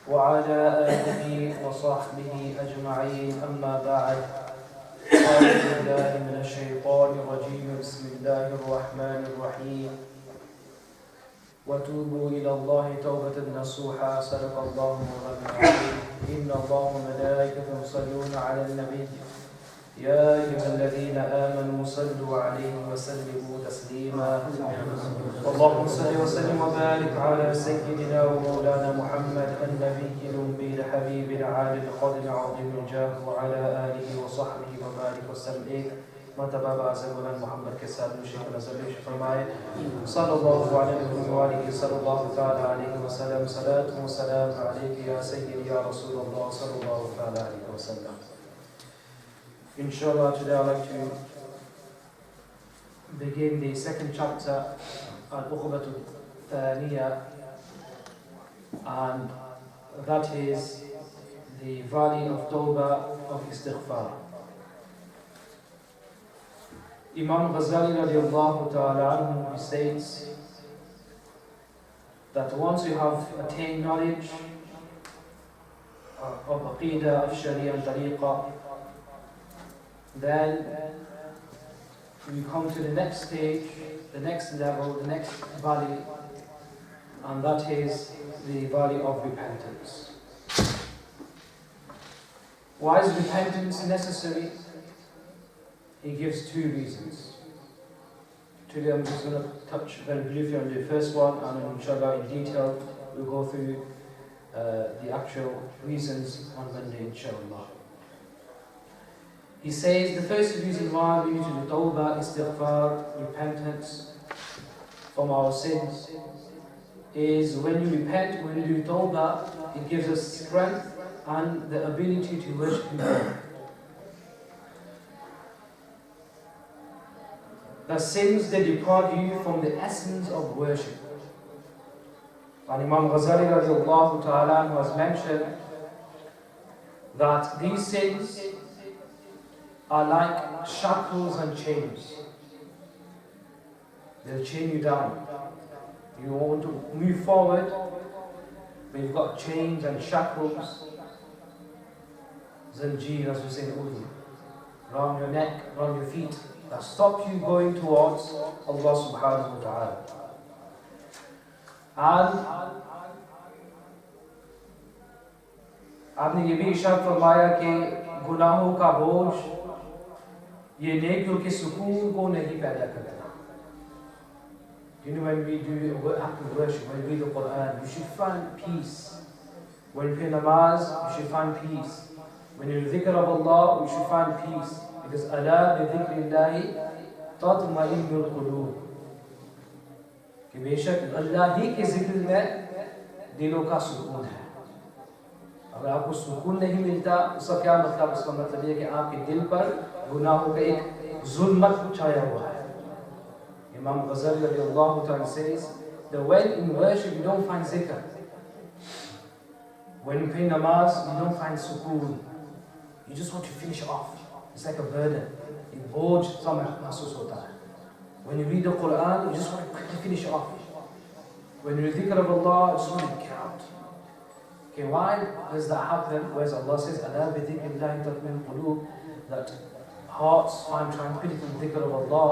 وعلى آله وصحبه أجمعين أما بعد أعوذ بالله من الشيطان الرجيم بسم الله الرحمن الرحيم وتوبوا إلى الله توبة نصوحا صدق الله مولانا العظيم إن الله وملائكته يصلون على النبي يا أيها الذين آمنوا صلوا عليه وسلموا تسليما اللهم صل وسلم وبارك على سيدنا ومولانا محمد النبي الأمي الحبيب العالي القدر العظيم الجاه وعلى آله وصحبه وبارك وسلم مرتبہ مولانا محمد کے ساتھ شیخ نظر فرمائے صلی اللہ علیہ وآلہ صلی اللہ تعالی علیہ وسلم صلاة و سلام علیک یا سیدی یا رسول اللہ صلی اللہ تعالی علیہ وسلم. Inshallah, today I'd like to begin the second chapter, Al-Uqbatu Thaniya, and that is the valley of Tawbah of Istighfar. Imam Ghazāli radiallahu ta'ala anhu states that once you have attained knowledge of Aqidah, of Sharia and Tariqah, then we come to the next stage, the next level, the next valley, and that is the valley of repentance. Why is repentance necessary? He gives two reasons. Today I'm just going to touch very briefly on the first one, and inshallah in detail we'll go through the actual reasons on Monday, inshallah. He says the first reason why we need to do tawbah, istighfar, repentance from our sins is when you repent, when you do tawbah, it gives us strength and the ability to worship God. The sins, they deprive you from the essence of worship. And Imam Ghazāli radiallahu ta'ala has mentioned that these sins are like shackles and chains. They'll chain you down. You want to move forward, but you've got chains and shackles, zanjeer as we say in Urdu, around your neck, around your feet, that stop you going towards Allah subhanahu wa ta'ala. And आपने ये भी इशारा फरमाया कि गुनाहों का बोझ ये नेकियों के सुकून को नहीं पैदा करता. You know, when we do act of worship, when we read the Quran, you should find peace. When you pray namaz, you should find peace. When you dhikr of Allah, you should find peace. Because Allah bi dhikrillahi tatma'innul qulub. कि बेशक अल्लाह ही के जिक्र में दिलों का सुकून है. अगर आपको सुकून नहीं मिलता, उसका क्या मतलब? उसका मतलब ये कि आपके दिल पर गुनाहों का एक जुल्मत छाया हुआ है. Imam Ghazāli radiallahu ta'ala says that when in worship you don't find zikr, when you pray namaz you don't find sukoon, you just want to finish off. It's like a burden. It bored mahsus hota hai. When you read the Quran, you just want to quickly finish off. When you read dhikr of Allah, you just want to get out. Okay, why does that happen? Whereas Allah says, Allāh bi dhikrillahi tatma'innul qulūb, that hearts find tranquility in dhikr of Allah.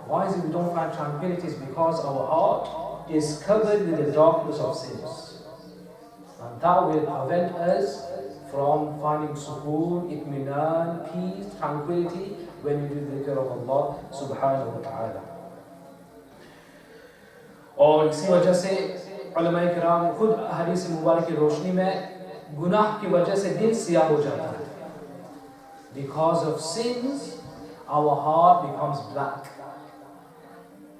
Why is it we don't find tranquility? It's because our heart is covered with the darkness of sins. And that will prevent us from finding sukoon, itminan, peace, tranquility when we do the dhikr of Allah subhanahu wa ta'ala. और इसी वजह से उलमाए किराम खुद हदीस मुबारक की रोशनी में गुनाह की वजह से दिल सियाह हो जाता है. Because of sins, our heart becomes black.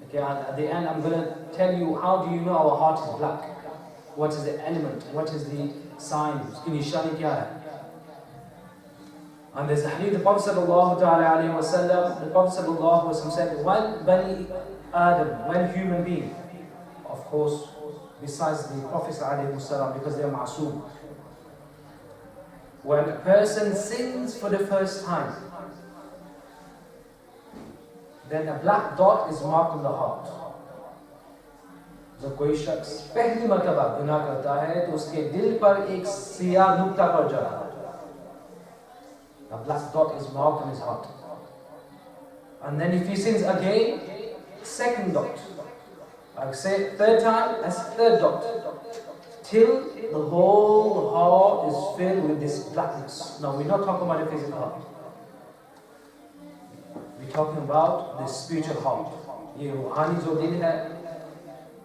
Okay, and at the end I'm going to tell you how do you know our heart is black. What is the element? What is the sign? Uski nishani kya hai? And there's a hadith, the Prophet sallallahu alayhi wa sallam, the Prophet sallallahu alayhi wa sallam said, when Bani Adam, when human being, of course, besides the Prophet alayhi wa sallam, because they are ma'soom, when a person sins for the first time, then a black dot is marked on the heart. जब कोई शख्स पहली मर्तबा गुनाह करता है तो उसके दिल पर एक सियाह नुक्ता पड़ जाता है. A black dot is marked on his heart. And then if he sins again, second dot. Like say third time, as third dot. Till the whole heart is filled with this blackness. Now we're not talking about the physical heart. We're talking about the spiritual heart. ये रूहानी जो दिल है,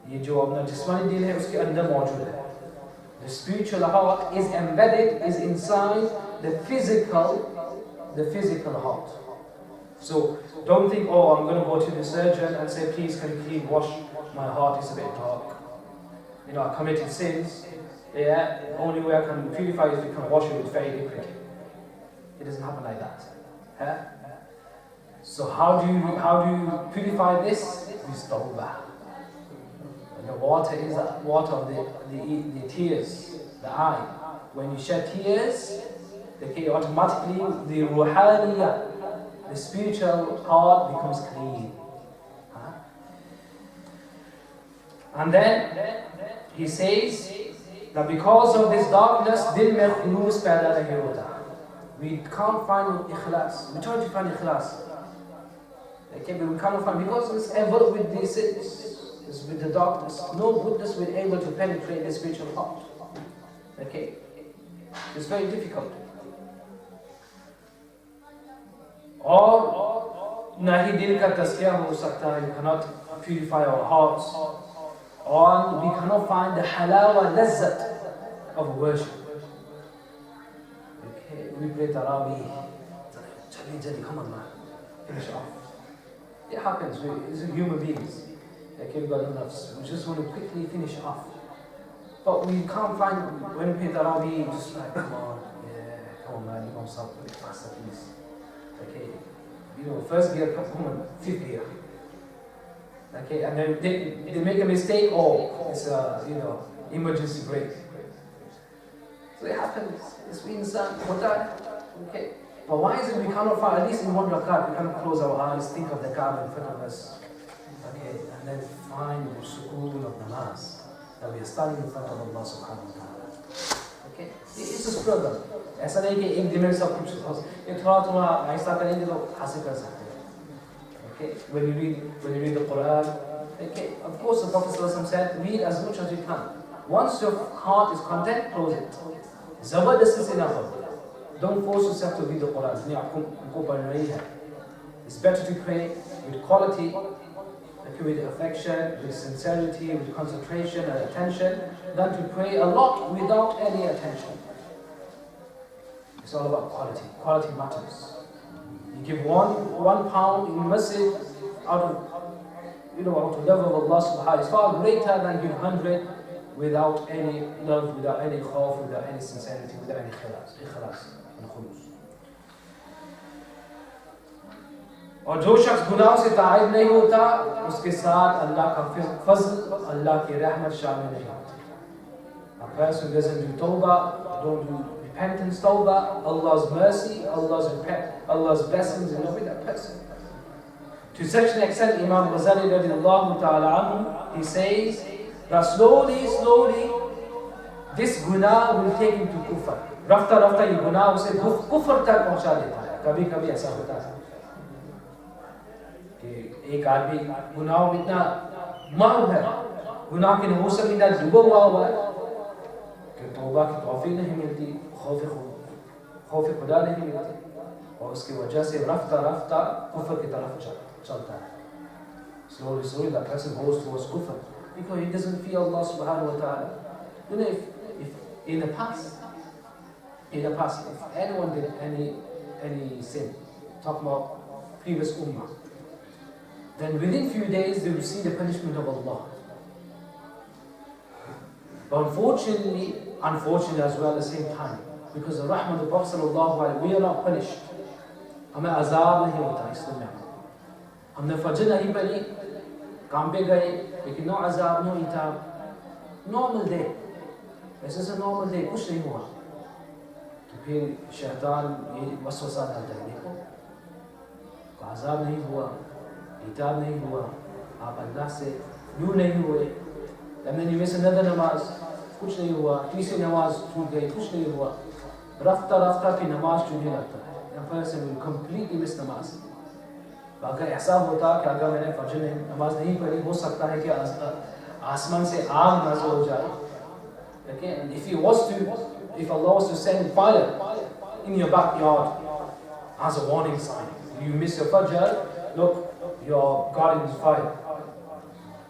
ये जो अपना जिस्मानी दिल है, उसके अंदर मौजूद है. The spiritual heart is embedded, is inside the physical heart. So don't think, oh, I'm going to go to the surgeon and say, please can you please wash my heart, it's a bit dark. You know, I committed sins. Yeah, the only way I can purify is if you can wash it with very quick. It doesn't happen like that. Yeah? So how do you purify this? With tawbah. The water is the water of the tears, the eye. When you shed tears, automatically the ruhaniyah, the spiritual heart becomes clean. And then he says that because of this darkness, dil mein khulus paida nahi hota. We can't find ikhlas. We try to find ikhlas. Okay, but we can't find, because it's ever with these sins, it's with the darkness. No goodness will be able to penetrate the spiritual heart. Okay, it's very difficult. Or nahi dil ka tazkiyah ho sakta hai. We cannot purify our hearts. Or we cannot find the halawa lazzat of worship. Okay, we pray Taraweeh. Jali, come on man, finish off. It happens, we're human beings. Okay, we've got enough. We just want to quickly finish off. But we can't find, when we pray Taraweeh, just like, come on man, you want something a bit faster please. Okay, you know, first gear, come on, fifth gear. Okay, and then they make a mistake, oh, it's a, emergency brake. So it happens, it's been done, okay. But why is it we cannot find, at least in one rakat, we cannot close our eyes, think of the Kaaba in front of us, okay, and then find the sukoon of namaz, that we are standing in front of Allah subhanahu wa ta'ala. Okay, it's a struggle. ऐसा नहीं कि एक दिन में सब कुछ, ये थोड़ा ऐसा करेंगे तो हासिल कर सकते हैं. Okay, when you read the Quran, okay, of course the Prophet ﷺ said, read as much as you can. Once your heart is content, close it. Zabardasti se na karo. Don't force yourself to read the Quran. It's better to pray with quality, with affection, with sincerity, with concentration and attention, than to pray a lot without any attention. It's all about quality. Quality matters. You give one pound in Masjid out of love of Allah subhanahu wa ta'ala. It's far greater than give 100 without any love, without any khawf, without any sincerity, without any ikhlas and khulus. और जो शख्स गुनाह से ताइब नहीं होता, उसके साथ अल्लाह का फज़ल, अल्लाह की रहमत शामिल नहीं होती. A person doesn't do tawbah, don't do repentance, tawbah, Allah's mercy, Allah's blessings are not with that person. To such an extent, Imam Ghazāli radiallahu ta'ala anhu, he says that slowly, this guna will take him to kufr. Rafta ye guna usse kufr tak pahuncha deta hai. Kabhi aisa hota hai कि एक आदमी गुनाह में इतना महव है, गुनाह के नहूस में इतना डूबा हुआ है कि तौबा की तौफीक नहीं मिलती, खौफ खुदा नहीं मिलती, और उसकी वजह से रफ्ता कुफर की तरफ चलता है. Slowly that person goes towards kufr because he doesn't fear Allah subhanahu wa ta'ala. You know, if in the past, if anyone did any sin, talk about previous ummah, then within few days they will see the punishment of Allah. But unfortunately as well at the same time, because the rahmah of the Prophet sallallahu alaihi wasallam, we are not punished. हमें अज़ाब नहीं होता इसलिए हमने फजर नहीं पढ़ी, काम पे गए, लेकिन नो अज़ाब नो इताब, normal day, ऐसे से normal day कुछ नहीं हुआ, तो फिर शैतान ये वसवसा डालता है, देखो अज़ाब नहीं हुआ, इताब नहीं हुआ, आप अल्लाह से दूर नहीं हुए, And then you miss another namaz, kuch nahi hua, teesri namaz chut gayi, kuch nahi hua. Rafta fi namaz chutne lagta hai. A person will completely miss namaz. अगर ऐसा होता कि अगर मैंने फजर नमाज नहीं पढ़ी, हो सकता है कि आसमान से आग नाज़िल हो जाए. Okay, and if Allah was to send fire in your backyard as a warning sign, you miss your fajr, look, your garden is fire.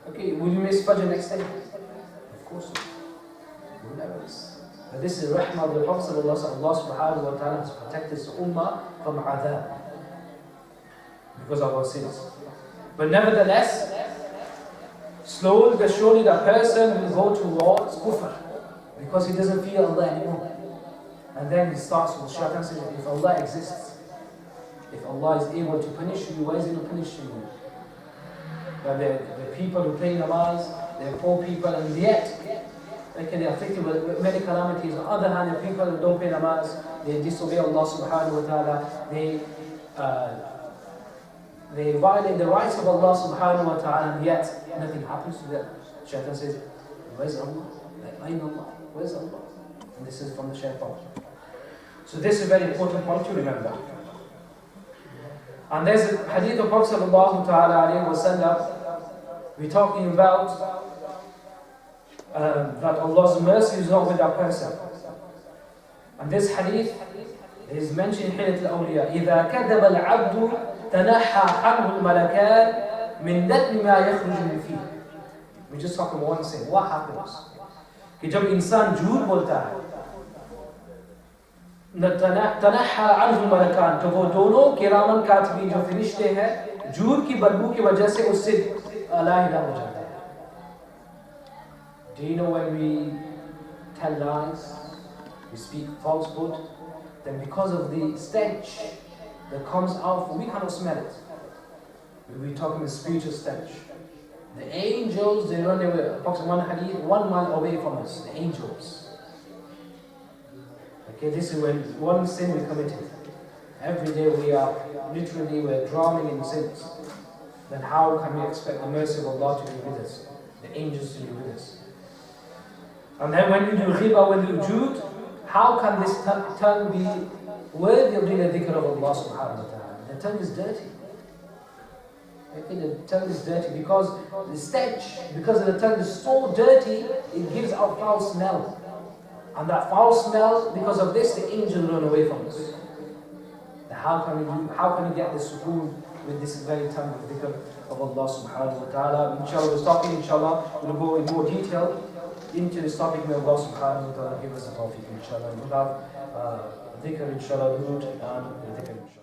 Okay, will you miss fajr next day? Of course not. You will never miss. But this is rahmah of the Prophet sallallahu Allah subhanahu wa ta'ala has protected his ummah from adhab because of our sins. But nevertheless, slowly but surely the person will go towards kufr because he doesn't fear Allah anymore. And then he starts with shaitan saying, if Allah exists, if Allah is able to punish you, why is he not punishing you? But the people who pray namaz, they're poor people, and yet they are afflicted with many calamities. On the other hand, the people who don't pray namaz, they disobey Allah subhanahu wa ta'ala, they violate the rights of Allah subhanahu wa ta'ala, and yet nothing happens to them. Shaitan says, where's Allah? Ayn Allah? Where's Allah? And this is from the shaitan. So this is a very important point to remember. And there's a hadith of Prophet sallallahu ta'ala alayhi wa sallam, we're talking about that Allah's mercy is not with that person. And this hadith is mentioned in Hilat al-Awliya. إِذَا كَذَبَ الْعَبْدُ تنحى عنه الملكان من دم ما يخرج من فيه. We just talk about one thing. What happens? कि जब इंसान झूठ बोलता है, तनحى عنه الملكان, तो वो दोनों किरामन कातिबीन जो फरिश्ते हैं, झूठ की बदबू की वजह से उससे अलग हो जाता है. Do you know when we tell lies, we speak falsehood, then because of the stench that comes out, we cannot smell it. We're talking the spiritual stench. The angels, they run away. Approximately one hadith, 1 mile away from us. The angels. Okay, this is when one sin we committed. Every day we're drowning in sins. Then how can we expect the mercy of Allah to be with us? The angels to be with us. And then when you do riba, when you do jood, how can this tongue be worthy of doing the dhikr of Allah subhanahu wa ta'ala? The tongue is dirty. Okay, the tongue is dirty because the stench, because the tongue is so dirty, it gives out foul smell. And that foul smell, because of this, the angels run away from us. How can we get this sukoon with this very tongue of dhikr of Allah subhanahu wa ta'ala? Inshallah, we're stopping, inshallah, we'll go in more detail into this topic. May Allah subhanahu wa ta'ala give us a tawfiq, inshallah. We'll have dhikr, inshallah, root and dhikr, inshallah.